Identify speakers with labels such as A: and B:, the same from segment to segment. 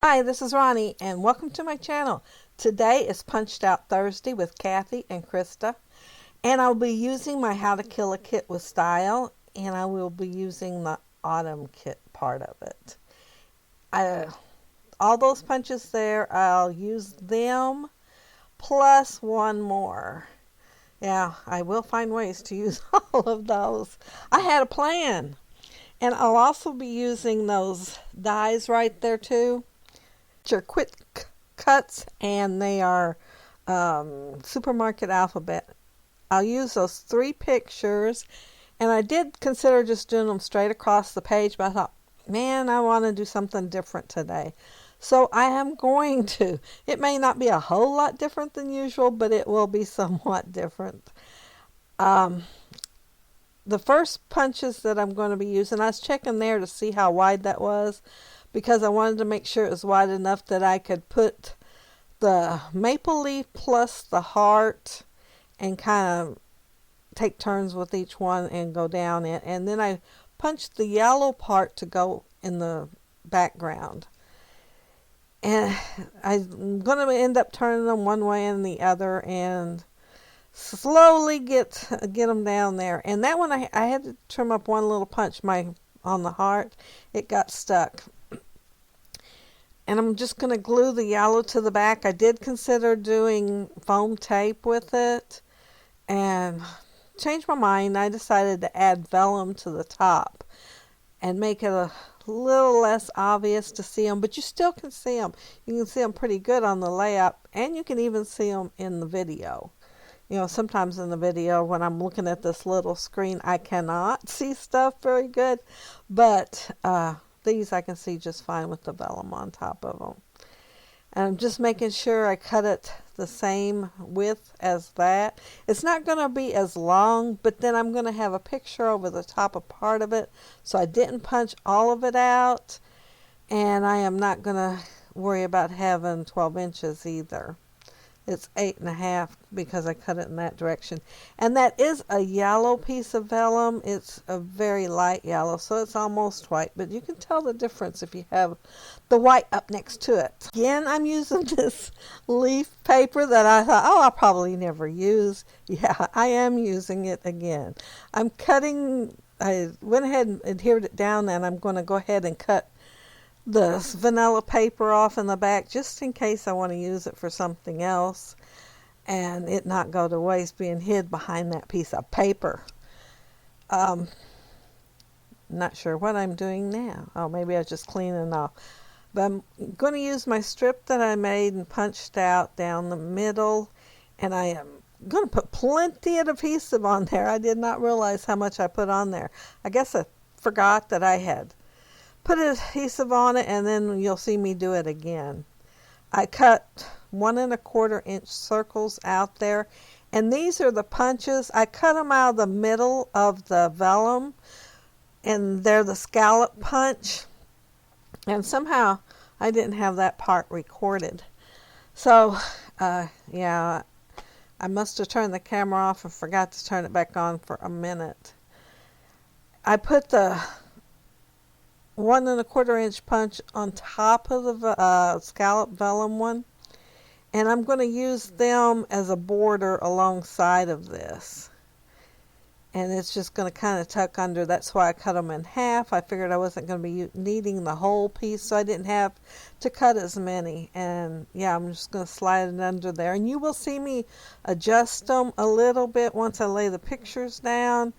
A: Hi, this is Ronnie, and welcome to my channel. Today is Punched Out Thursday with Kathy and Krista, and I'll be using my How to Kill a Kit with Style, and I will be using the Autumn Kit part of it. All those punches there, I'll use them plus one more. Yeah, I will find ways to use all of those. I had a plan, and I'll also be using those dies right there too. Are quick cuts, and they are supermarket alphabet. I'll use those three pictures, and I did consider just doing them straight across the page, but I thought, man, I want to do something different today. So I am going to. It may not be a whole lot different than usual, but it will be somewhat different. The first punches that I'm going to be using, I was checking there to see how wide that was, because I wanted to make sure it was wide enough that I could put the maple leaf plus the heart and kind of take turns with each one and go down it. And then I punched the yellow part to go in the background. And I'm going to end up turning them one way and the other and slowly get them down there. And that one I had to trim up one little punch on the heart. It got stuck. And I'm just going to glue the yellow to the back. I did consider doing foam tape with it and changed my mind. I decided to add vellum to the top and make it a little less obvious to see them, but you still can see them. You can see them pretty good on the layout, and you can even see them in the video. You know, sometimes in the video when I'm looking at this little screen, I cannot see stuff very good, but these I can see just fine with the vellum on top of them. And I'm just making sure I cut it the same width as that. It's not going to be as long, but then I'm going to have a picture over the top of part of it, so I didn't punch all of it out, and I am not going to worry about having 12 inches either. It's 8.5 because I cut it in that direction. And that is a yellow piece of vellum. It's a very light yellow, so it's almost white. But you can tell the difference if you have the white up next to it. Again, I'm using this leaf paper that I thought, oh, I'll probably never use. Yeah, I am using it again. I'm cutting, I went ahead and adhered it down, and I'm going to go ahead and cut the vanilla paper off in the back just in case I want to use it for something else and it not go to waste being hid behind that piece of paper. Not sure what I'm doing now. Oh, maybe I was just cleaning off. But I'm going to use my strip that I made and punched out down the middle, and I am going to put plenty of adhesive on there. I did not realize how much I put on there. I guess I forgot that I had put adhesive on it, and then you'll see me do it again. I cut 1 1/4 inch circles out there, and these are the punches. I cut them out of the middle of the vellum, and they're the scallop punch, and somehow I didn't have that part recorded. So yeah, I must have turned the camera off and forgot to turn it back on for a minute. I put the 1 1/4 inch punch on top of the scallop vellum one, and I'm going to use them as a border alongside of this, and it's just going to kind of tuck under. That's why I cut them in half. I figured I wasn't going to be needing the whole piece, so I didn't have to cut as many. And yeah, I'm just going to slide it under there, and you will see me adjust them a little bit once I lay the pictures down,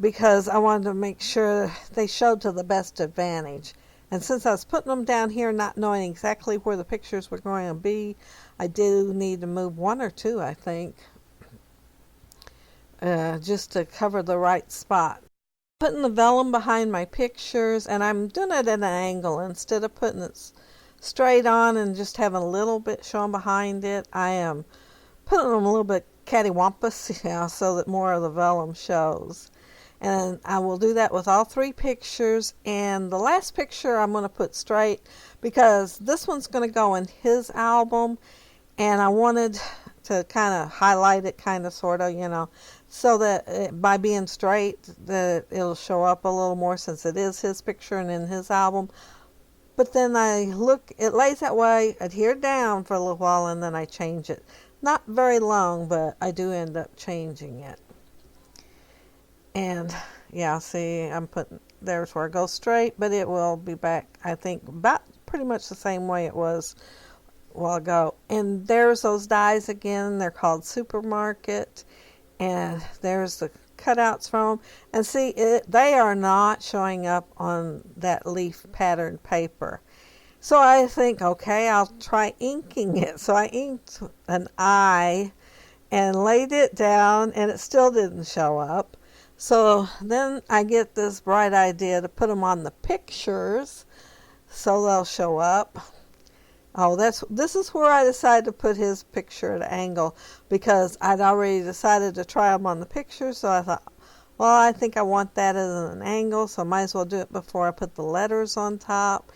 A: because I wanted to make sure they showed to the best advantage. And since I was putting them down here not knowing exactly where the pictures were going to be, I do need to move 1 or 2, I think, just to cover the right spot. Putting the vellum behind my pictures, and I'm doing it at an angle instead of putting it straight on and just having a little bit shown behind it. I am putting them a little bit cattywampus, so that more of the vellum shows. And I will do that with all 3 pictures. And the last picture I'm going to put straight, because this one's going to go in his album, and I wanted to kind of highlight it, kind of, sort of, so that by being straight, that it'll show up a little more, since it is his picture and in his album. But then I look, it lays that way, adhere down for a little while, and then I change it. Not very long, but I do end up changing it. And yeah, see, I'm putting, there's where it goes straight, but it will be back, I think, about pretty much the same way it was a while ago. And there's those dies again. They're called Supermarket. And there's the cutouts from them. And see, they are not showing up on that leaf pattern paper. So I think, okay, I'll try inking it. So I inked an eye and laid it down, and it still didn't show up. So then I get this bright idea to put them on the pictures so they'll show up. Oh, this is where I decided to put his picture at an angle, because I'd already decided to try them on the picture. So I thought, well, I think I want that at an angle, so I might as well do it before I put the letters on top.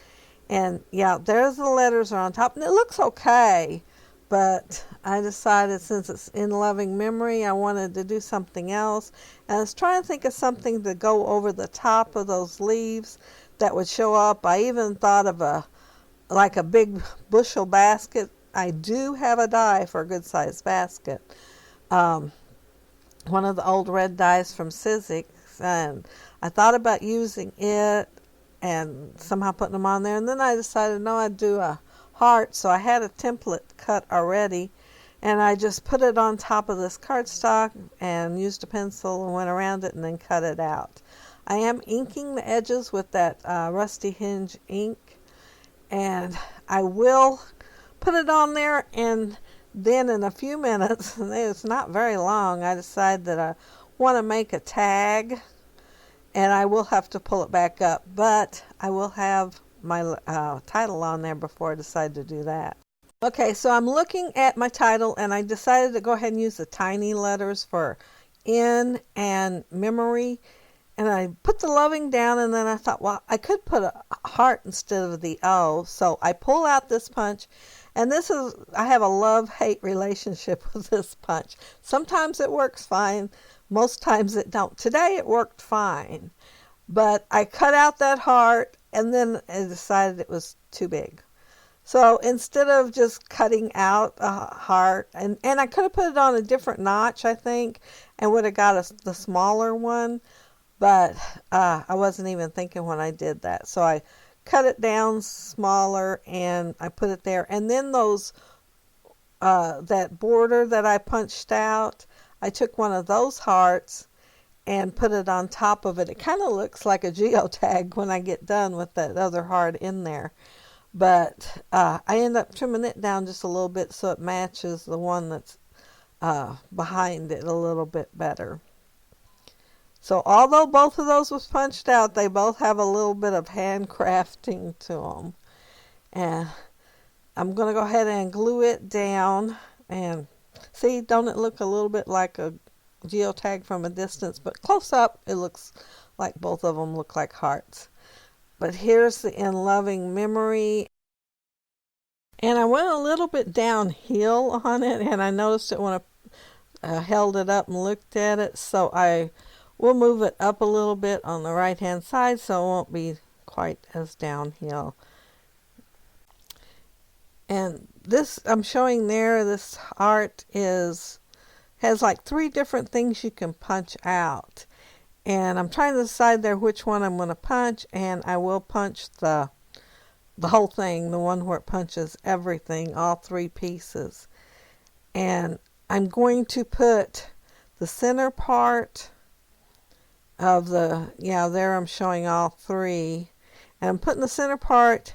A: And yeah, there's the letters are on top, and it looks okay. But I decided, since it's in loving memory, I wanted to do something else. And I was trying to think of something to go over the top of those leaves that would show up. I even thought of like a big bushel basket. I do have a die for a good sized basket. One of the old red dies from Sizzix, and I thought about using it and somehow putting them on there. And then I decided, no, I'd do a heart. So I had a template cut already, and I just put it on top of this cardstock and used a pencil and went around it and then cut it out. I am inking the edges with that Rusty Hinge ink, and I will put it on there, and then in a few minutes, and it's not very long, I decide that I want to make a tag, and I will have to pull it back up, but I will have my title on there before I decide to do that. Okay, so I'm looking at my title, and I decided to go ahead and use the tiny letters for in and memory. And I put the loving down, and then I thought, well, I could put a heart instead of the O. So I pull out this punch, and I have a love-hate relationship with this punch. Sometimes it works fine, most times it don't. Today it worked fine, but I cut out that heart, and then I decided it was too big. So instead of just cutting out a heart, and I could have put it on a different notch, I think, and would have got the smaller one. But I wasn't even thinking when I did that. So I cut it down smaller, and I put it there. And then that border that I punched out, I took one of those hearts and put it on top of it. It kind of looks like a geotag when I get done with that other heart in there. But I end up trimming it down just a little bit so it matches the one that's behind it a little bit better. So although both of those was punched out, they both have a little bit of handcrafting to them. And I'm going to go ahead and glue it down. And see, don't it look a little bit like a geotag from a distance? But close up, it looks like both of them look like hearts. But here's the in loving memory. And I went a little bit downhill on it, and I noticed it when I held it up and looked at it. So we'll move it up a little bit on the right hand side so it won't be quite as downhill. And this I'm showing there, this art has like 3 different things you can punch out. And I'm trying to decide there which one I'm going to punch, and I will punch the whole thing, the one where it punches everything, all 3 pieces. And I'm going to put the center part of there I'm showing all 3, and I'm putting the center part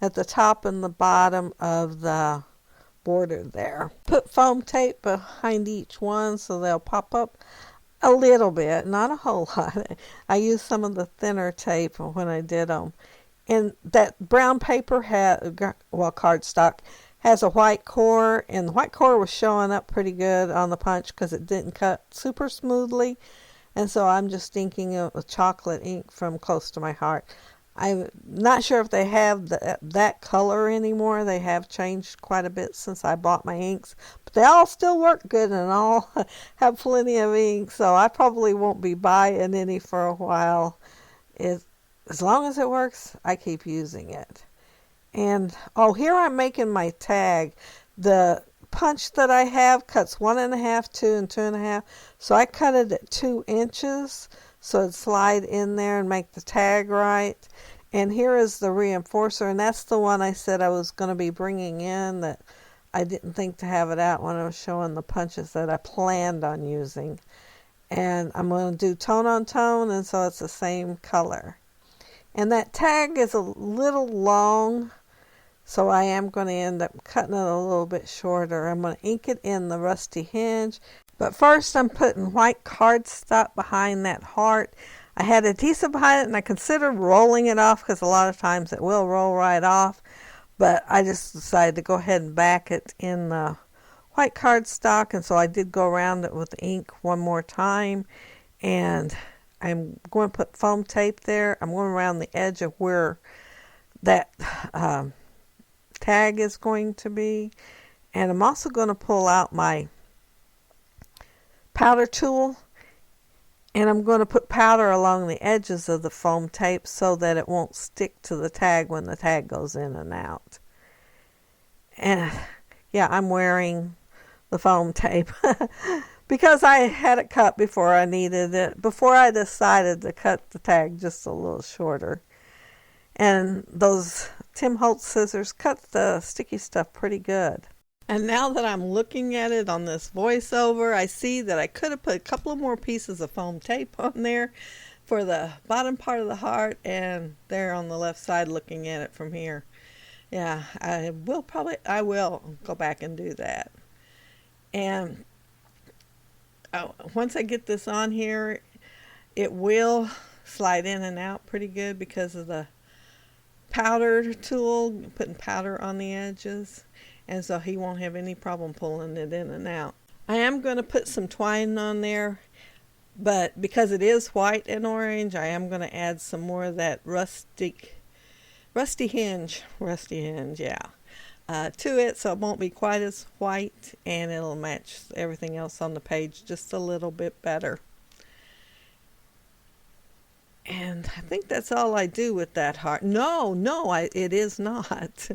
A: at the top and the bottom of the border there. Put foam tape behind each one so they'll pop up a little bit, not a whole lot. I used some of the thinner tape when I did them. And that brown paper cardstock has a white core, and the white core was showing up pretty good on the punch because it didn't cut super smoothly. And so I'm just inking it with chocolate ink from close to my heart. I'm not sure if they have that color anymore. They have changed quite a bit since I bought my inks. But they all still work good and all have plenty of ink. So I probably won't be buying any for a while. As long as it works, I keep using it. And oh, here I'm making my tag. The punch that I have cuts 1.5, 2, and 2.5. So I cut it at 2 inches so it'd slide in there and make the tag right. And here is the reinforcer, and that's the one I said I was going to be bringing in that I didn't think to have it out when I was showing the punches that I planned on using. And I'm going to do tone on tone, and so it's the same color. And that tag is a little long, so I am going to end up cutting it a little bit shorter. I'm going to ink it in the rusty hinge. But first I'm putting white cardstock behind that heart. I had adhesive behind it, and I considered rolling it off because a lot of times it will roll right off. But I just decided to go ahead and back it in the white cardstock, and so I did go around it with ink one more time. And I'm going to put foam tape there. I'm going around the edge of where that tag is going to be. And I'm also going to pull out my powder tool, and I'm going to put powder along the edges of the foam tape so that it won't stick to the tag when the tag goes in and out. And yeah, I'm wearing the foam tape because I had it cut before I needed it, before I decided to cut the tag just a little shorter. And those Tim Holtz scissors cut the sticky stuff pretty good. And now that I'm looking at it on this voiceover, I see that I could have put a couple of more pieces of foam tape on there for the bottom part of the heart, and there on the left side looking at it from here. Yeah, I will go back and do that. And once I get this on here, it will slide in and out pretty good because of the powder tool, putting powder on the edges. And so he won't have any problem pulling it in and out. I am going to put some twine on there, but because it is white and orange, I am going to add some more of that rusty hinge, yeah, to it, so it won't be quite as white, and it'll match everything else on the page just a little bit better. And I think that's all I do with that heart. It is not.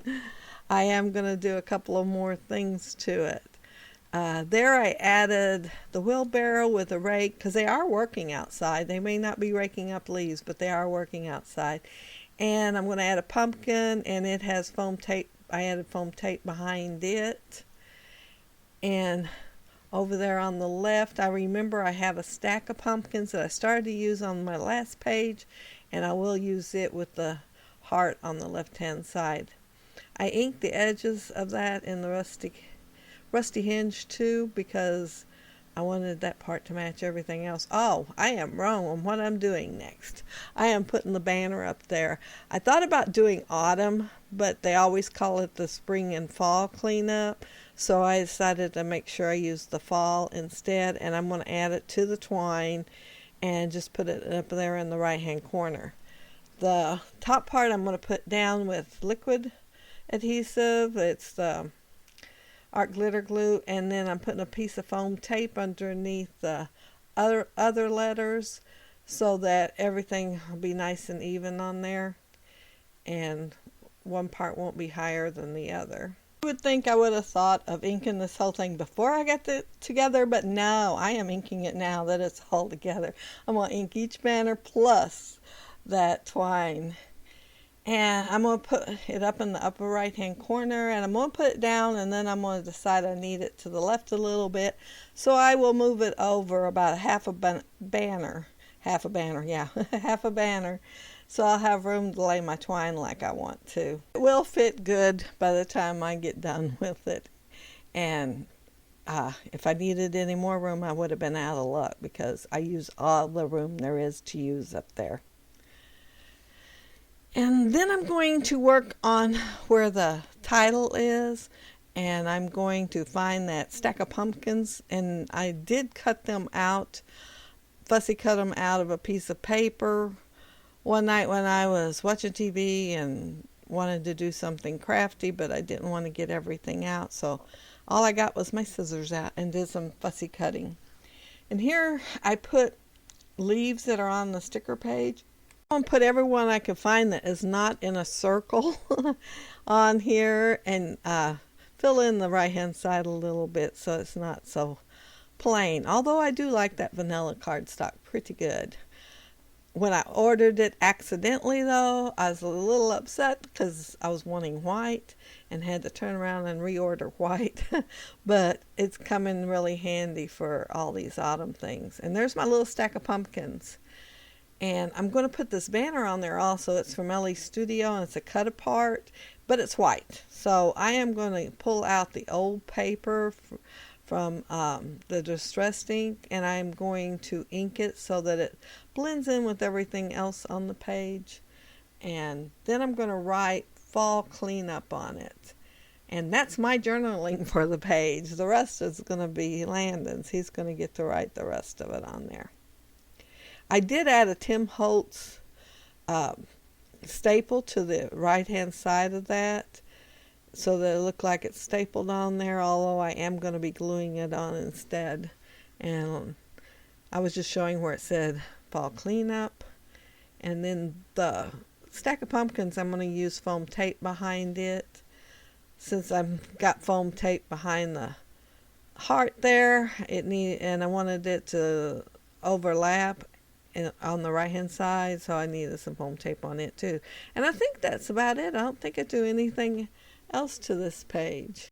A: I am going to do a couple of more things to it. There I added the wheelbarrow with a rake because they are working outside. They may not be raking up leaves, but they are working outside. And I'm going to add a pumpkin, and it has foam tape. I added foam tape behind it. And over there on the left, I remember I have a stack of pumpkins that I started to use on my last page, and I will use it with the heart on the left-hand side. I inked the edges of that in the rusty hinge too because I wanted that part to match everything else. Oh, I am wrong on what I'm doing next. I am putting the banner up there. I thought about doing autumn, but they always call it the spring and fall cleanup. So I decided to make sure I use the fall instead, and I'm going to add it to the twine and just put it up there in the right hand corner. The top part I'm going to put down with liquid adhesive. It's the art glitter glue, and then I'm putting a piece of foam tape underneath the other letters so that everything will be nice and even on there, and one part won't be higher than the other. I would think I would have thought of inking this whole thing before I got it together, but no, I am inking it now that it's all together. I'm going to ink each banner plus that twine. And I'm going to put it up in the upper right hand corner, and I'm going to put it down, and then I'm going to decide I need it to the left a little bit. So I will move it over about half a banner. Half a banner. So I'll have room to lay my twine like I want to. It will fit good by the time I get done with it. And if I needed any more room, I would have been out of luck because I use all the room there is to use up there. And then I'm going to work on where the title is, and I'm going to find that stack of pumpkins, and I did cut them out, fussy cut them out of a piece of paper one night when I was watching TV and wanted to do something crafty, but I didn't want to get everything out, so all I got was my scissors out and did some fussy cutting. And here I put leaves that are on the sticker page. I'm going to put everyone I can find that is not in a circle on here, and fill in the right hand side a little bit so it's not so plain. Although I do like that vanilla cardstock pretty good. When I ordered it accidentally, though, I was a little upset because I was wanting white and had to turn around and reorder white. But it's coming really handy for all these autumn things. And there's my little stack of pumpkins. And I'm going to put this banner on there also. It's from Ellie's Studio, and it's a cut apart, but it's white. So I am going to pull out the old paper from the distressed ink, and I'm going to ink it so that it blends in with everything else on the page. And then I'm going to write fall cleanup on it. And that's my journaling for the page. The rest is going to be Landon's. He's going to get to write the rest of it on there. I did add a Tim Holtz staple to the right hand side of that so that it looked like it's stapled on there, although I am going to be gluing it on instead. And I was just showing where it said fall cleanup. And then the stack of pumpkins, I'm going to use foam tape behind it. Since I've got foam tape behind the heart there, and I wanted it to overlap on the right hand side, so I needed some foam tape on it too. And I think that's about it. I don't think I do anything else to this page.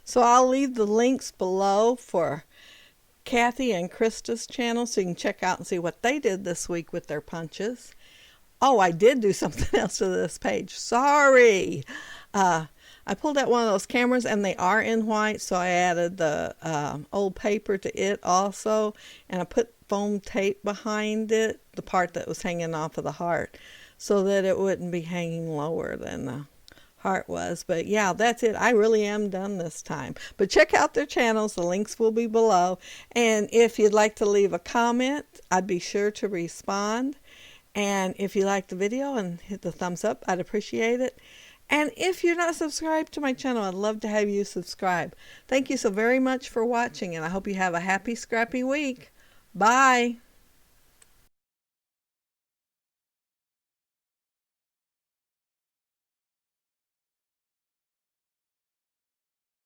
A: So I'll leave the links below for Kathy and Krista's channel so you can check out and see what they did this week with their punches. Oh, I did do something else to this page. Sorry. I pulled out one of those cameras, and they are in white, so I added the old paper to it also, and I put foam tape behind it, the part that was hanging off of the heart, so that it wouldn't be hanging lower than the heart was. But yeah, that's it. I really am done this time. But check out their channels. The links will be below. And if you'd like to leave a comment, I'd be sure to respond. And if you like the video and hit the thumbs up, I'd appreciate it. And if you're not subscribed to my channel, I'd love to have you subscribe. Thank you so very much for watching, and I hope you have a happy, scrappy week. Bye.